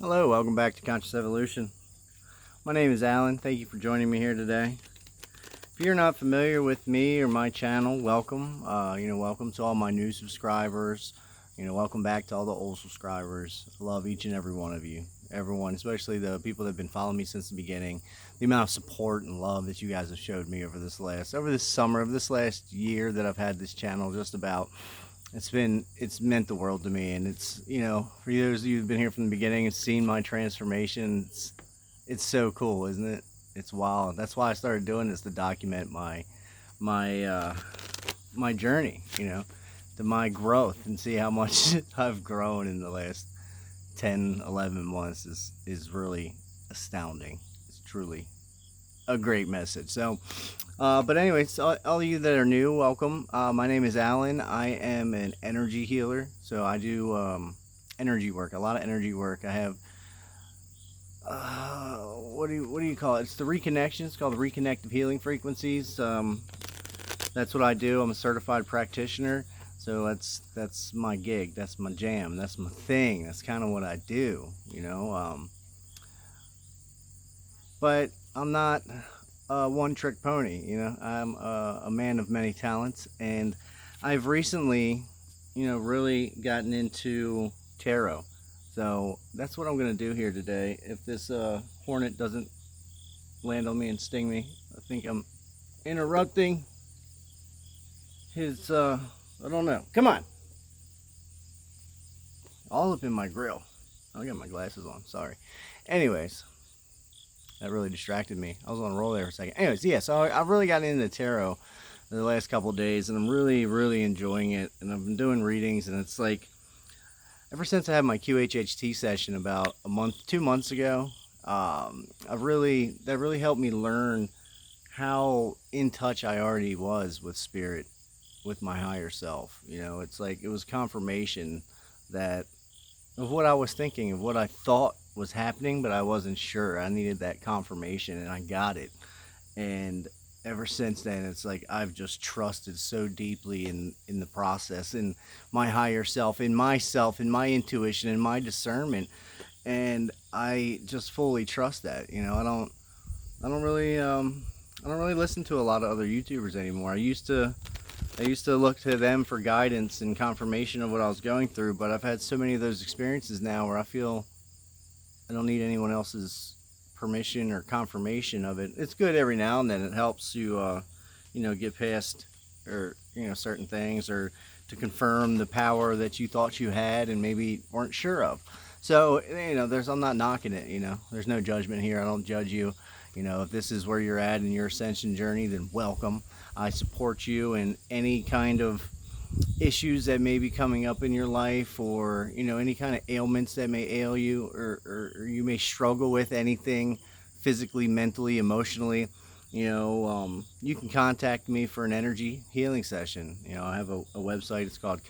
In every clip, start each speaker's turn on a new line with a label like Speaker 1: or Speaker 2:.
Speaker 1: Hello, welcome back to Conscious Evolution. My name is Alan. Thank you for joining me here today. If you're not familiar with me or my channel, welcome. Welcome to all my new subscribers. Welcome back to all the old subscribers. I love each and every one of you. Everyone, especially the people that have been following me since the beginning. The amount of support and love that you guys have showed me over this summer, of this last year that I've had this channel, just about. It's meant the world to me, and it's, for those of you who've been here from the beginning and seen my transformation, it's so cool, isn't it? It's wild. That's why I started doing this, to document my journey, to my growth, and see how much I've grown in the last 10-11 months is really astounding. It's truly a great message. So but anyways, all of you that are new, welcome. My name is Alan. I am an energy healer, so I do energy work, a lot of energy work. I have what do you call it? It's the reconnection. It's called the reconnective healing frequencies. That's what I do. I'm a certified practitioner, so that's my gig. That's my jam. That's my thing. That's kind of what I do, but I'm not a one-trick pony. I'm a man of many talents, and I've recently, really gotten into tarot. So that's what I'm going to do here today. If this hornet doesn't land on me and sting me, I think I'm interrupting his, I don't know. Come on. All up in my grill. I got my glasses on, sorry. Anyways, that really distracted me. I was on a roll there for a second. Anyways, yeah, so I've really gotten into tarot the last couple of days, and I'm really, really enjoying it. And I've been doing readings, and it's like, ever since I had my QHHT session about 2 months ago, that really helped me learn how in touch I already was with spirit, with my higher self. It's like it was confirmation that of what I was thinking, of what I thought was happening, but I wasn't sure. I needed that confirmation, and I got it. And ever since then, it's like I've just trusted so deeply in the process, in my higher self, in myself, in my intuition, in my discernment, and I just fully trust that. I don't really listen to a lot of other YouTubers anymore. I used to look to them for guidance and confirmation of what I was going through, but I've had so many of those experiences now where I feel I don't need anyone else's permission or confirmation of it. It's good every now and then. It helps you, get past or certain things, or to confirm the power that you thought you had and maybe weren't sure of. So I'm not knocking it. There's no judgment here. I don't judge you. If this is where you're at in your ascension journey, then welcome. I support you in any kind of issues that may be coming up in your life, or any kind of ailments that may ail you, or you may struggle with anything physically, mentally, emotionally. You can contact me for an energy healing session. I have a website. It's called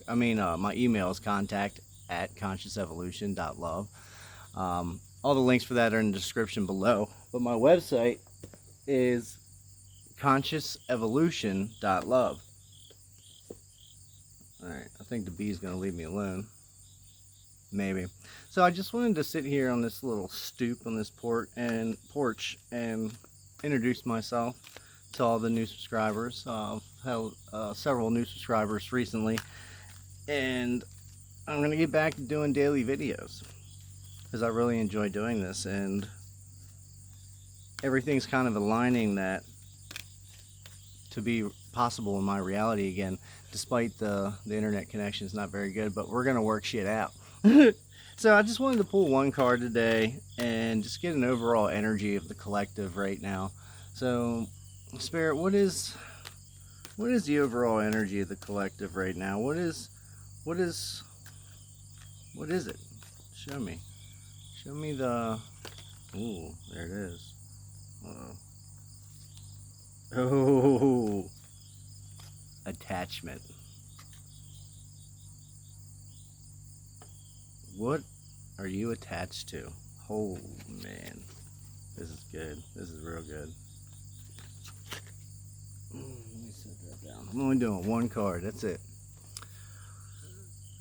Speaker 1: my email is contact@consciousevolution.love. All the links for that are in the description below, but my website is consciousevolution.love. Alright, I think the bee's going to leave me alone. Maybe. So I just wanted to sit here on this little stoop on this porch and introduce myself to all the new subscribers. I've had several new subscribers recently, and I'm going to get back to doing daily videos because I really enjoy doing this, and everything's kind of aligning that to be possible in my reality again, despite the internet connection is not very good, but we're gonna work shit out. So I just wanted to pull one card today and just get an overall energy of the collective right now. So Spirit, what is the overall energy of the collective right now? What is it? Show me the, ooh, there it is. Oh, attachment. What are you attached to? Oh man, this is good. This is real good. Let me set that down. I'm only doing one card. That's it.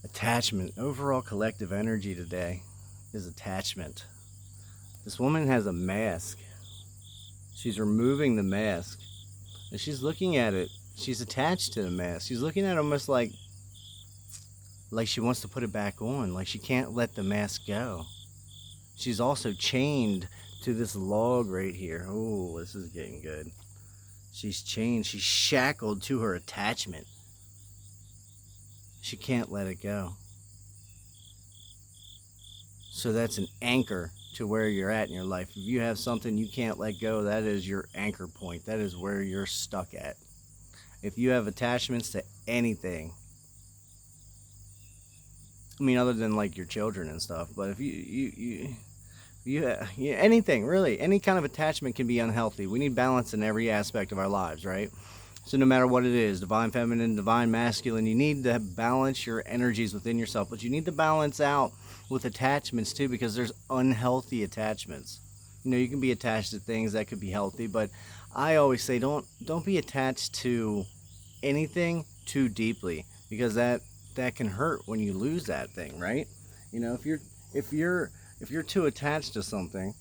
Speaker 1: Attachment. Overall collective energy today. is attachment. This woman has a mask. She's removing the mask. And she's looking at it. She's attached to the mask. She's looking at it almost like she wants to put it back on. Like she can't let the mask go. She's also chained to this log right here. Oh, this is getting good. She's chained. She's shackled to her attachment. She can't let it go. So that's an anchor to where you're at in your life. If you have something you can't let go, that is your anchor point. That is where you're stuck at. If you have attachments to anything, I mean, other than like your children and stuff, but if anything really, any kind of attachment can be unhealthy. We need balance in every aspect of our lives, right? So no matter what it is, divine feminine, divine masculine, you need to balance your energies within yourself, but you need to balance out with attachments too, because there's unhealthy attachments. You know, you can be attached to things that could be healthy, but I always say don't be attached to anything too deeply, because that can hurt when you lose that thing, right? You know, if you're too attached to something,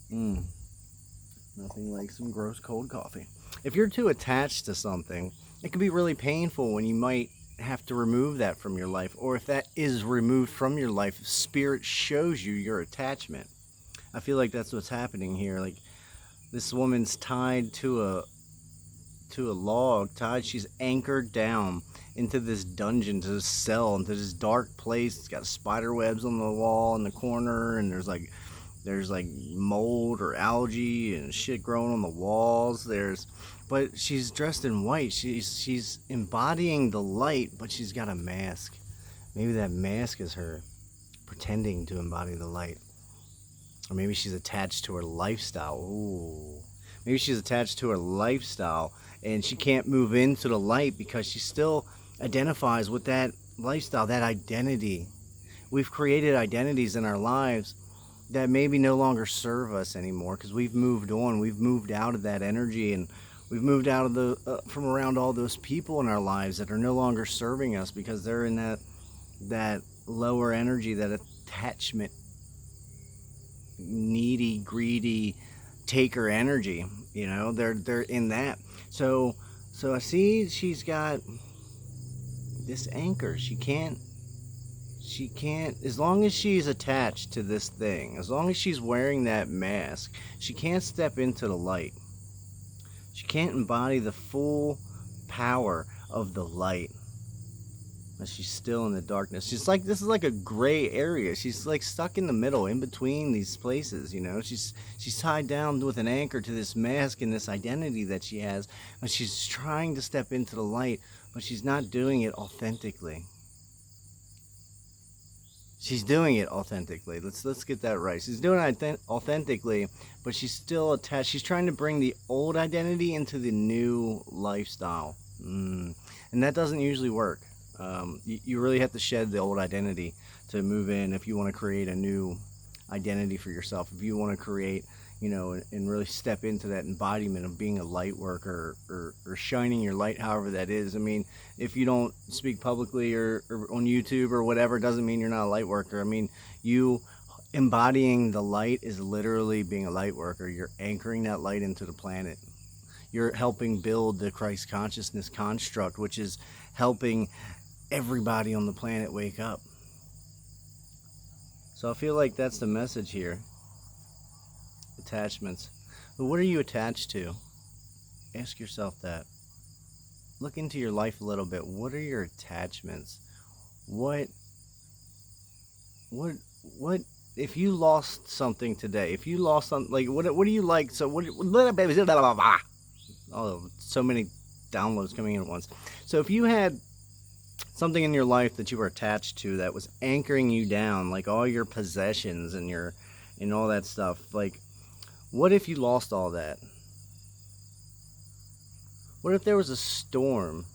Speaker 1: nothing like some gross cold coffee. If you're too attached to something, it can be really painful when you might have to remove that from your life, or if that is removed from your life, spirit shows you your attachment. I feel like that's what's happening here. Like this woman's tied to a log, she's anchored down into this dungeon, to this cell, into this dark place. It's got spider webs on the wall in the corner, and there's like mold or algae and shit growing on the walls. But she's dressed in white. She's embodying the light, but she's got a mask. Maybe that mask is her pretending to embody the light. Or maybe she's attached to her lifestyle. Ooh. Maybe she's attached to her lifestyle and she can't move into the light because she still identifies with that lifestyle, that identity. We've created identities in our lives that maybe no longer serve us anymore because we've moved on. We've moved out of that energy, and we've moved out of from around all those people in our lives that are no longer serving us because they're in that lower energy, that attachment, needy, greedy, taker energy. You know, they're in that. So I see she's got this anchor. She can't, as long as she's attached to this thing, as long as she's wearing that mask, she can't step into the light. She can't embody the full power of the light. But she's still in the darkness. She's like, this is like a gray area. She's like stuck in the middle, in between these places, you know. She's tied down with an anchor to this mask and this identity that she has. And she's trying to step into the light, but she's not doing it authentically. She's doing it authentically. Let's get that right. She's doing it authentically, but she's still attached. She's trying to bring the old identity into the new lifestyle. And that doesn't usually work. You really have to shed the old identity to move in if you want to create a new identity for yourself. If you want to create, you know, and really step into that embodiment of being a light worker or shining your light, however that is. I mean, if you don't speak publicly or on YouTube or whatever, doesn't mean you're not a light worker. I mean, you embodying the light is literally being a light worker. You're anchoring that light into the planet. You're helping build the Christ consciousness construct, which is helping everybody on the planet wake up. So I feel like that's the message here. Attachments. But what are you attached to? Ask yourself that. Look into your life a little bit. What are your attachments? What if you lost something today? If you lost something, like what do you like? So oh, so many downloads coming in at once. So if you had something in your life that you were attached to that was anchoring you down, like all your possessions and all that stuff, like what if you lost all that? What if there was a storm,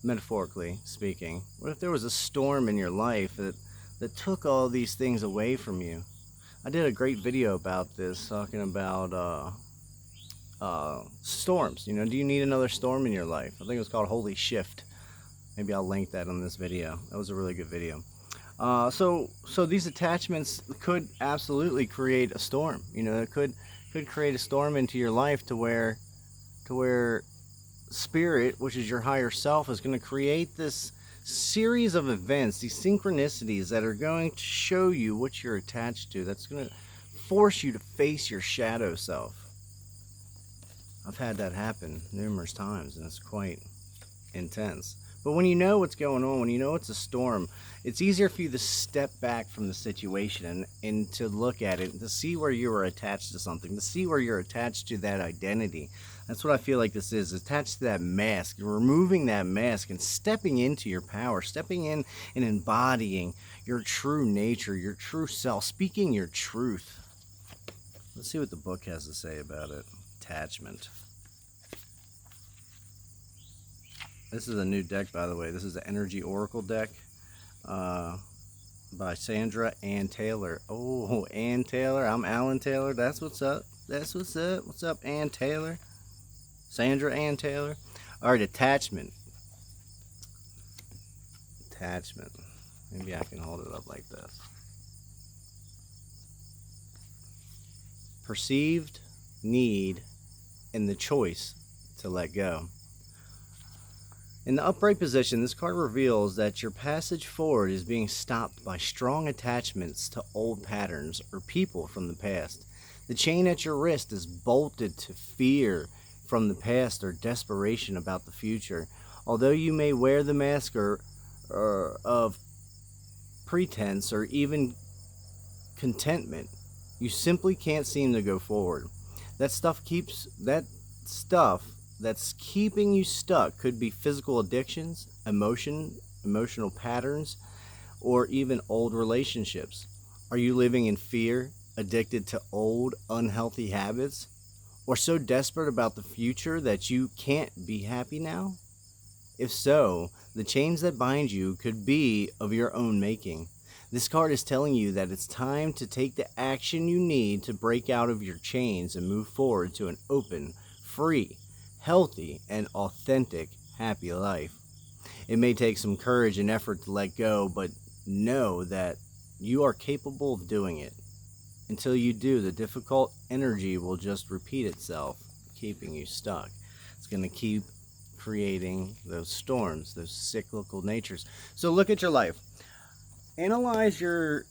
Speaker 1: metaphorically speaking? What if there was a storm in your life that took all these things away from you? I did a great video about this, talking about storms. You know, do you need another storm in your life? I think it was called Holy Shift. Maybe I'll link that on this video. That was a really good video. So these attachments could absolutely create a storm. You know, it could create a storm into your life to where spirit, which is your higher self, is going to create this series of events, these synchronicities that are going to show you what you're attached to. That's going to force you to face your shadow self. I've had that happen numerous times, and it's quite intense. But when you know what's going on, when you know it's a storm, it's easier for you to step back from the situation and to look at it, to see where you are attached to something, to see where you're attached to that identity. That's what I feel like this is, attached to that mask. You're removing that mask and stepping into your power, stepping in and embodying your true nature, your true self, speaking your truth. Let's see what the book has to say about it. Attachment. This is a new deck, by the way. This is the Energy Oracle deck by Sandra Ann Taylor. Oh, Ann Taylor. I'm Alan Taylor. That's what's up. That's what's up. What's up, Ann Taylor? Sandra Ann Taylor. All right, attachment. Attachment. Maybe I can hold it up like this. Perceived need and the choice to let go. In the upright position, this card reveals that your passage forward is being stopped by strong attachments to old patterns or people from the past. The chain at your wrist is bolted to fear from the past or desperation about the future. Although you may wear the mask of pretense or even contentment, you simply can't seem to go forward. That stuff that's keeping you stuck could be physical addictions, emotional patterns, or even old relationships. Are you living in fear, addicted to old, unhealthy habits, or so desperate about the future that you can't be happy now? If so, the chains that bind you could be of your own making. This card is telling you that it's time to take the action you need to break out of your chains and move forward to an open, free, healthy, and authentic, happy life. It may take some courage and effort to let go, but know that you are capable of doing it. Until you do, the difficult energy will just repeat itself, keeping you stuck. It's going to keep creating those storms, those cyclical natures. So look at your life. Analyze your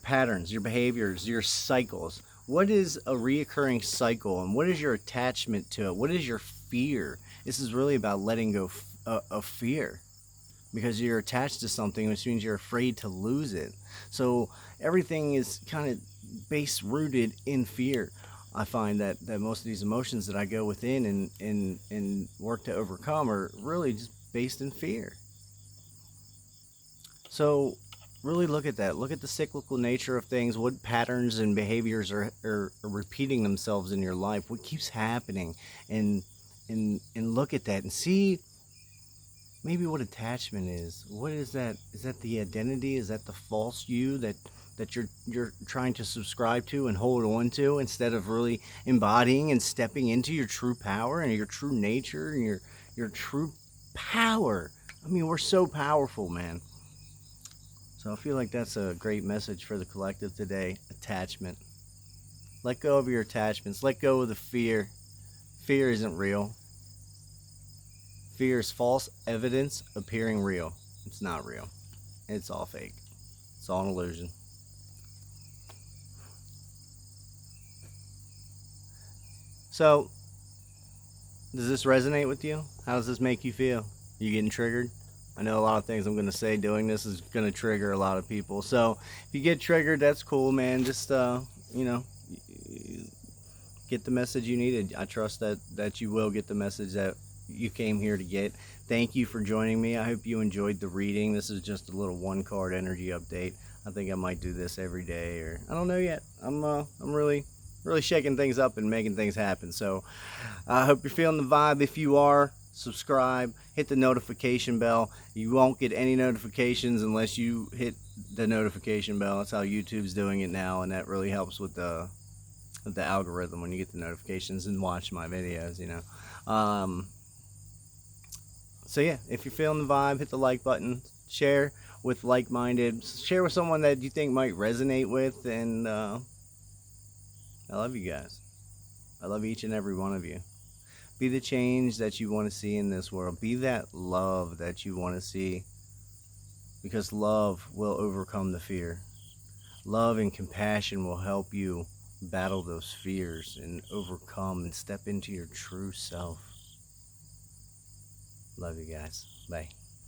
Speaker 1: patterns, your behaviors, your cycles. What is a reoccurring cycle, and what is your attachment to it? What is your fear? This is really about letting go of fear, because you're attached to something, which means you're afraid to lose it. So everything is kind of base rooted in fear. I find that most of these emotions that I go within and work to overcome are really just based in fear. So really look at that. Look at the cyclical nature of things. What patterns and behaviors are repeating themselves in your life? What keeps happening? And look at that and see maybe what attachment is. What is that? Is that the identity? Is that the false you that you're trying to subscribe to and hold on to, instead of really embodying and stepping into your true power and your true nature and your true power? I mean, we're so powerful, man. So I feel like that's a great message for the collective today. Attachment. Let go of your attachments. Let go of the fear. Fear isn't real. Fear is false evidence appearing real. It's not real. It's all fake. It's all an illusion. So, does this resonate with you? How does this make you feel? You getting triggered? I know a lot of things I'm going to say doing this is going to trigger a lot of people. So if you get triggered, that's cool, man. Just, get the message you needed. I trust that you will get the message that you came here to get. Thank you for joining me. I hope you enjoyed the reading. This is just a little one card energy update. I think I might do this every day, or I don't know yet. I'm really shaking things up and making things happen. So I hope you're feeling the vibe. If you are, subscribe, hit the notification bell. You won't get any notifications unless you hit the notification bell. That's how YouTube's doing it now, and that really helps with the algorithm when you get the notifications and watch my videos, so yeah, if you're feeling the vibe, hit the like button, share, with like-minded. Share with someone that you think might resonate with, and I love you guys. I love each and every one of you. Be the change that you want to see in this world. Be that love that you want to see, because love will overcome the fear. Love and compassion will help you battle those fears and overcome and step into your true self. Love you guys. Bye.